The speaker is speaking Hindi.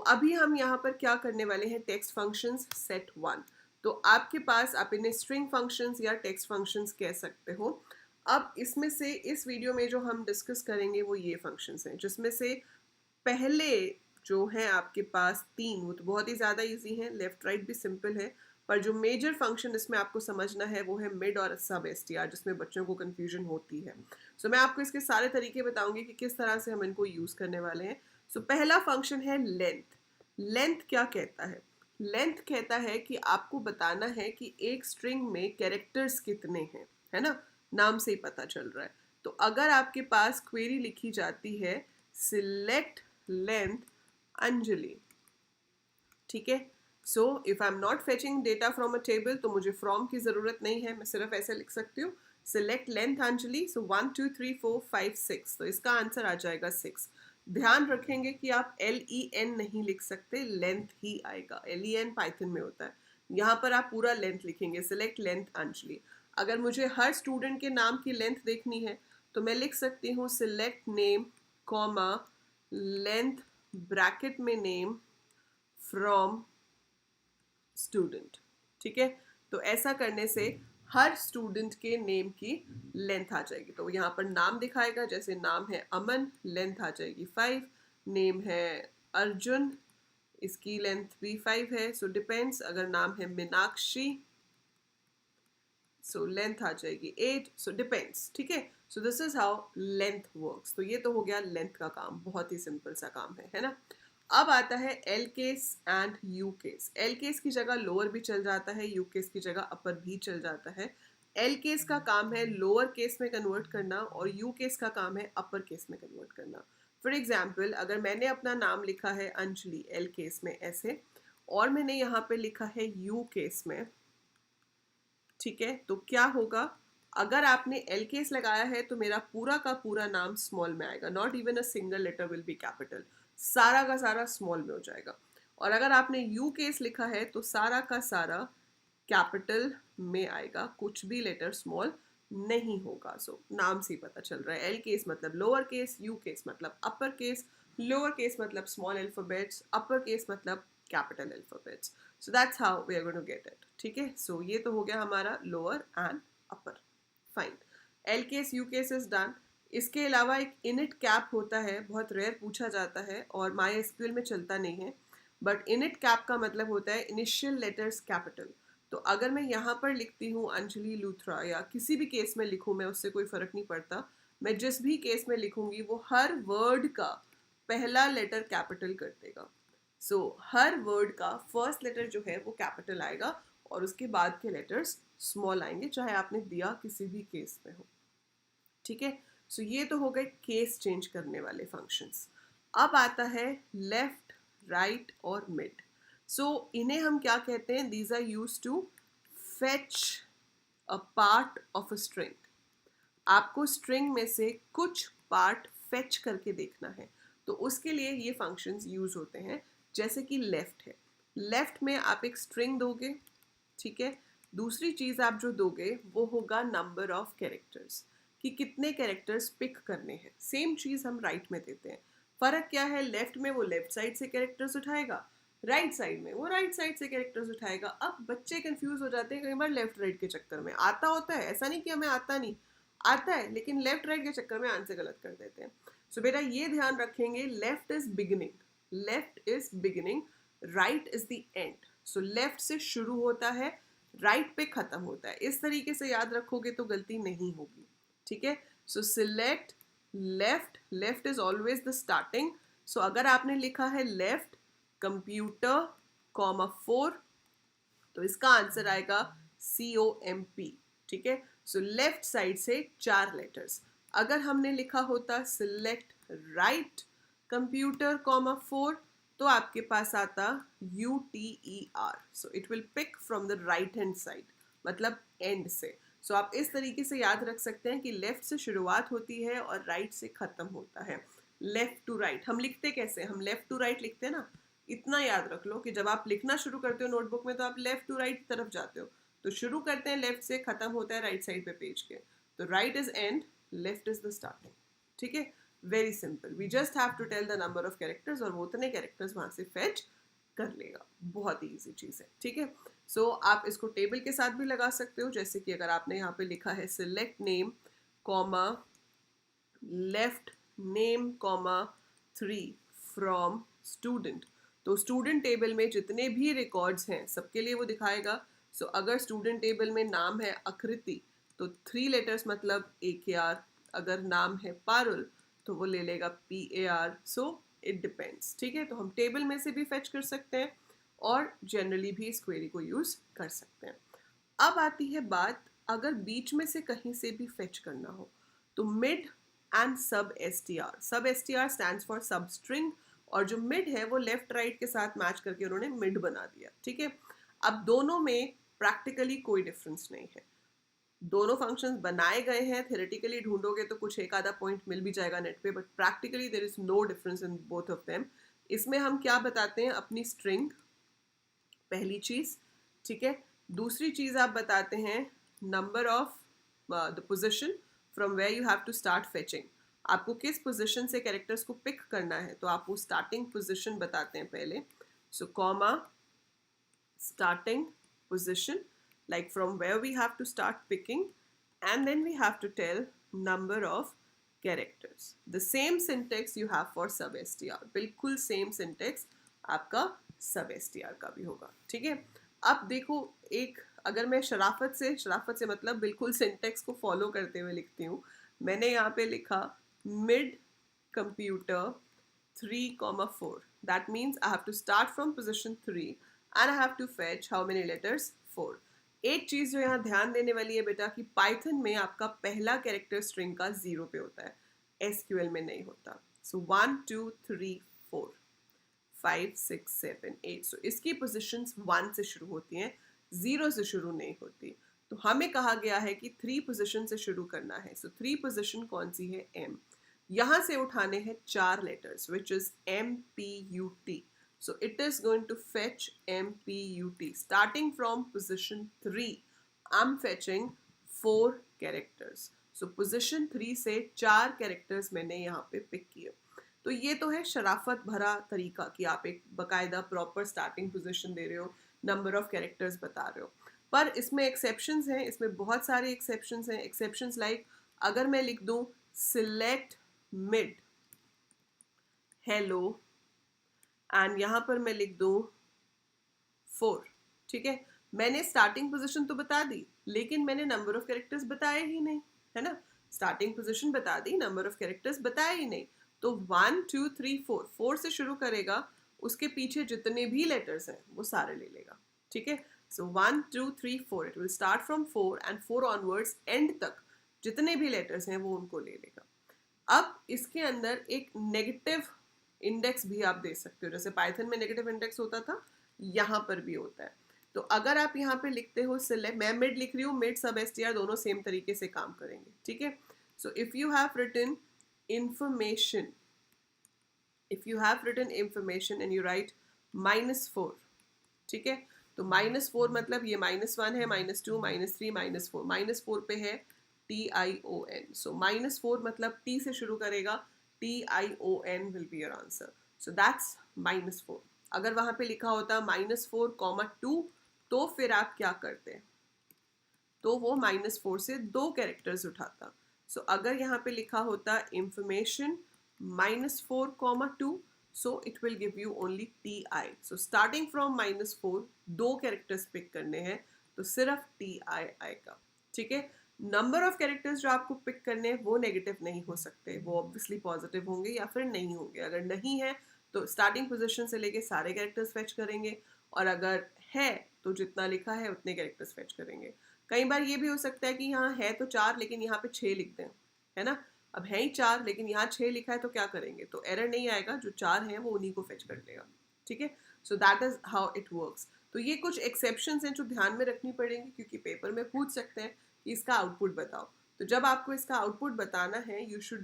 अभी हम यहाँ पर क्या करने वाले हैं, टेक्स्ट फंक्शंस सेट 1। तो आपके पास, आप इन्हें स्ट्रिंग फंक्शंस या टेक्स्ट फंक्शंस कह सकते हो। अब इसमें से इस वीडियो में जो हम डिस्कस करेंगे वो ये फंक्शंस हैं, जिसमें से पहले जो हैं आपके पास 3, वो तो बहुत ही ज़्यादा इजी हैं, लेफ्ट राइट भी सिंपल है, पर जो मेजर फंक्शन इसमें आपको समझना है वो है मिड और सब एसटीआर, जिसमें बच्चों को कन्फ्यूजन होती है। मैं आपको इसके सारे तरीके बताऊंगी कि किस तरह से हम इनको यूज़ करने वाले हैं। पहला फंक्शन है लेंथ। लेंथ क्या कहता है? लेंथ कहता है कि आपको बताना है कि एक स्ट्रिंग में कैरेक्टर्स कितने हैं, है ना, नाम से ही पता चल रहा है। तो अगर आपके पास क्वेरी लिखी जाती है सिलेक्ट लेंथ अंजलि, ठीक है, if I am not fetching data from a table तो मुझे फ्रॉम की जरूरत नहीं है, मैं सिर्फ ऐसे लिख सकती हूँ सिलेक्ट लेंथ अंजलि, 1 2 3 4 5 6, तो इसका आंसर आ जाएगा 6। ध्यान रखेंगे कि आप LEN नहीं लिख सकते, लेंथ ही आएगा। LEN पाइथन में होता है, यहाँ पर आप पूरा लेंथ लिखेंगे, सिलेक्ट लेंथ अंजलि। अगर मुझे हर स्टूडेंट के नाम की लेंथ देखनी है तो मैं लिख सकती हूँ select name comma length bracket में नेम फ्रॉम स्टूडेंट, ठीक है। तो ऐसा करने से हर स्टूडेंट के नेम की लेंथ आ जाएगी। तो यहाँ पर नाम दिखाएगा, जैसे नाम है अमन, लेंथ आ जाएगी 5। नेम है अर्जुन, इसकी लेंथ भी 5 है। डिपेंड्स, अगर नाम है मीनाक्षी, लेंथ आ जाएगी 8। डिपेंड्स, ठीक है। This is how length works. तो ये तो हो गया लेंथ का काम, बहुत ही सिंपल सा काम है ना। अब आता है l case and you case. L case की जगह लोअर भी चल जाता है, यू केस की जगह अपर भी चल जाता है। एल केस का काम है लोअर केस में कन्वर्ट करना और यू केस का काम है अपर केस में कन्वर्ट करना। फॉर एग्जाम्पल, अगर मैंने अपना नाम लिखा है अंजलि एल केस में ऐसे, और मैंने यहाँ पे लिखा है यू केस में, ठीक है, तो क्या होगा, अगर आपने एल केस लगाया है तो मेरा पूरा का पूरा नाम स्मॉल में आएगा, not even a single letter will be capital, सारा का सारा स्मॉल में हो जाएगा। और अगर आपने यू केस लिखा है तो सारा का सारा कैपिटल में आएगा, कुछ भी लेटर स्मॉल नहीं होगा। नाम से ही पता चल रहा है, एल केस मतलब लोअर केस, यू केस मतलब अपर केस, लोअर केस मतलब स्मॉल अल्फाबेट्स, अपर केस मतलब capital alphabets. That's how we are going to get it, ठीक है। ये तो हो गया हमारा lower and upper, fine. L case u case is done. इसके अलावा एक इनिट कैप होता है, बहुत रेयर पूछा जाता है और माई एसक्यूएल में चलता नहीं है, बट इनिट कैप का मतलब होता है इनिशियल लेटर्स कैपिटल। तो अगर मैं यहाँ पर लिखती हूँ अंजलि लूथरा, या किसी भी केस में लिखूँ मैं, उससे कोई फर्क नहीं पड़ता, मैं जिस भी केस में लिखूंगी वो हर वर्ड का पहला लेटर कैपिटल कर देगा। हर वर्ड का फर्स्ट लेटर जो है वो कैपिटल आएगा और उसके बाद के लेटर्स स्मॉल आएंगे, चाहे आपने दिया किसी भी केस में हो, ठीक है। ये तो हो गए केस चेंज करने वाले फंक्शंस। अब आता है लेफ्ट, राइट और मिड। इन्हें हम क्या कहते हैं, these are used to fetch a part of a string. आपको स्ट्रिंग में से कुछ पार्ट फेच करके देखना है, तो उसके लिए ये फंक्शंस यूज होते हैं। जैसे कि लेफ्ट है, लेफ्ट में आप एक स्ट्रिंग दोगे, ठीक है। दूसरी चीज आप जो दोगे वो होगा नंबर ऑफ कैरेक्टर्स, कि कितने कैरेक्टर्स पिक करने हैं। सेम चीज हम राइट में देते हैं। फर्क क्या है, लेफ्ट में वो लेफ्ट साइड से कैरेक्टर्स उठाएगा, राइट साइड में वो राइट साइड से कैरेक्टर्स उठाएगा। अब बच्चे कंफ्यूज हो जाते हैं कई बार लेफ्ट राइट के चक्कर में। आता होता है, ऐसा नहीं कि हमें आता नहीं, आता है, लेकिन लेफ्ट राइट के चक्कर में आंसर गलत कर देते हैं। बेटा ये ध्यान रखेंगे, left is beginning, left is beginning, right is the end. Left से शुरू होता है, राइट पे खत्म होता है। इस तरीके से याद रखोगे तो गलती नहीं होगी, ठीक है। Select left, left is always the starting. अगर आपने लिखा है लेफ्ट कंप्यूटर कॉमा 4, तो इसका आंसर आएगा COMP, ठीक है। लेफ्ट साइड से 4 लेटर्स। अगर हमने लिखा होता सिलेक्ट राइट कंप्यूटर कॉमा 4, तो आपके पास आता UTER, it will pick from the right hand side, मतलब एंड से। आप इस तरीके से याद रख सकते हैं कि लेफ्ट से शुरुआत होती है और राइट से खत्म होता है। लेफ्ट टू राइट हम लिखते कैसे, हम लेफ्ट टू राइट लिखते हैं ना, इतना याद रख लो कि जब आप लिखना शुरू करते हो नोटबुक में तो आप लेफ्ट टू राइट तरफ जाते हो। तो शुरू करते हैं लेफ्ट से, खत्म होता है राइट साइड पे पेज के। तो right is end, left is the starting, ठीक है। Very simple, we just have to tell the number of characters और वो उतने कैरेक्टर्स वहाँ से फेच कर लेगा। बहुत ही ईजी चीज़ है, ठीक है। सो आप इसको टेबल के साथ भी लगा सकते हो, जैसे कि अगर आपने यहाँ पे लिखा है select name comma left name comma 3 from student, तो स्टूडेंट टेबल में जितने भी रिकॉर्ड्स हैं सबके लिए वो दिखाएगा। सो अगर स्टूडेंट टेबल में नाम है आकृति तो 3 लेटर्स मतलब AKR, अगर नाम है पारुल तो वो ले लेगा PAR। सो इट डिपेंड्स, ठीक है। तो हम टेबल में से भी फेच कर सकते हैं और जनरली भी इस क्वेरी को यूज़ कर सकते हैं। अब आती है बात, अगर बीच में से कहीं से भी फेच करना हो तो मिड एंड सब STR। सब STR स्टैंड्स फॉर सब स्ट्रिंग, और जो मिड है वो लेफ्ट राइट के साथ मैच करके उन्होंने मिड बना दिया, ठीक है। अब दोनों में प्रैक्टिकली कोई डिफरेंस नहीं है, दोनों फंक्शंस बनाए गए हैं, थ्योरेटिकली ढूंढोगे तो कुछ एक आधा पॉइंट मिल भी जाएगा नेट पे, but practically there is no difference in both of them. इसमें हम क्या बताते हैं, अपनी स्ट्रिंग, पहली चीज़, ठीक है। दूसरी चीज़ आप बताते हैं number of the position from where you have to start fetching, आपको किस पोजिशन से कैरेक्टर्स को पिक करना है, तो आप वो स्टार्टिंग पोजिशन बताते हैं पहले। सो comma starting position, like from where we have to start picking, and then we have to tell number of characters. The same syntax you have for sub str, बिल्कुल same syntax आपका sub str का भी होगा, ठीक है। अब देखो, एक अगर मैं शराफत से मतलब बिल्कुल सिंटेक्स को फॉलो करते हुए लिखती हूँ, मैंने यहाँ पे लिखा mid computer 3,4, that means I have to start from position 3 and I have to fetch how many letters, 4। एक चीज़ जो यहाँ ध्यान देने वाली है बेटा कि पाइथन में आपका पहला कैरेक्टर स्ट्रिंग का 0 पे होता है, SQL में नहीं होता। सो 1 2 3 4 5 6 7 8, सो इसकी पोजिशंस 1 से शुरू होती हैं, 0 से शुरू नहीं होती। तो हमें कहा गया है कि 3 पोजिशन से शुरू करना है। सो 3 पोजिशन कौन सी है, M, यहाँ से उठाने हैं 4 letters which is MPUT। So it is going to fetch MPUT. Starting from position 3, I'm fetching 4 characters. So position 3 से 4 characters मैंने यहाँ पे पिक किए। तो ये तो है शराफत भरा तरीका कि आप एक बकायदा प्रॉपर स्टार्टिंग पोजीशन दे रहे हो, नंबर ऑफ कैरेक्टर्स बता रहे हो। पर इसमें एक्सेप्शंस हैं, इसमें बहुत सारे एक्सेप्शंस हैं। एक्सेप्शंस लाइक अगर मैं लिख दूँ सिलेक्ट मिड हेलो एंड यहाँ पर मैं लिख दूँ 4, ठीक है। मैंने स्टार्टिंग पोजीशन तो बता दी लेकिन मैंने नंबर ऑफ कैरेक्टर्स बताए ही नहीं, है ना। स्टार्टिंग पोजीशन बता दी, नंबर ऑफ कैरेक्टर्स बताए ही नहीं। तो 1 2 3 4, 4 से शुरू करेगा, उसके पीछे जितने भी लेटर्स हैं वो सारे ले लेगा, ठीक है। सो 1 2 3 4, it will start from 4 and 4 onwards and तक जितने भी लेटर्स हैं वो उनको ले लेगा। अब इसके अंदर एक नेगेटिव इंडेक्स भी आप दे सकते हो, जैसे पाइथन में नेगेटिव इंडेक्स होता था, यहाँ पर भी होता है। तो अगर आप यहाँ पे लिखते हो सिलेक्ट, मैं मिड लिख रही हूँ, मिड सब STR दोनों सेम तरीके से काम करेंगे, ठीक है। So if you have written information, if you have written information and you write -4, ठीक है। तो -4 मतलब ये -1 है, -2 -3 -4, -4 पे है TION। सो -4 मतलब T से शुरू करेगा, TION will be your answer. So that's -4। अगर वहाँ पे लिखा होता -4, 2 तो फिर आप क्या करते, तो वो -4 से 2 कैरेक्टर्स उठाता। सो अगर यहाँ पे लिखा होता information -4, 2, so it will give you only TI। So starting from -4 2 characters pick करने हैं तो सिर्फ TI आएगा, ठीक है। नंबर ऑफ कैरेक्टर्स जो आपको पिक करने हैं वो नेगेटिव नहीं हो सकते, वो ऑब्वियसली पॉजिटिव होंगे या फिर नहीं होंगे। अगर नहीं है तो स्टार्टिंग पोजीशन से लेके सारे कैरेक्टर्स फेच करेंगे, और अगर है तो जितना लिखा है उतने कैरेक्टर्स फेच करेंगे। कई बार ये भी हो सकता है कि यहाँ है तो 4 लेकिन यहाँ पे 6 लिख दें, है ना। अब है ही 4 लेकिन यहाँ 6 लिखा है तो क्या करेंगे, तो एरर नहीं आएगा, जो 4 हैं वो उन्हीं को फेच कर लेगा, ठीक है। So that is how it works. तो ये कुछ एक्सेप्शंस हैं जो ध्यान में रखनी पड़ेंगी, क्योंकि पेपर में पूछ सकते हैं कि इसका आउटपुट बताओ। तो जब आपको इसका आउटपुट बताना है, यू शुड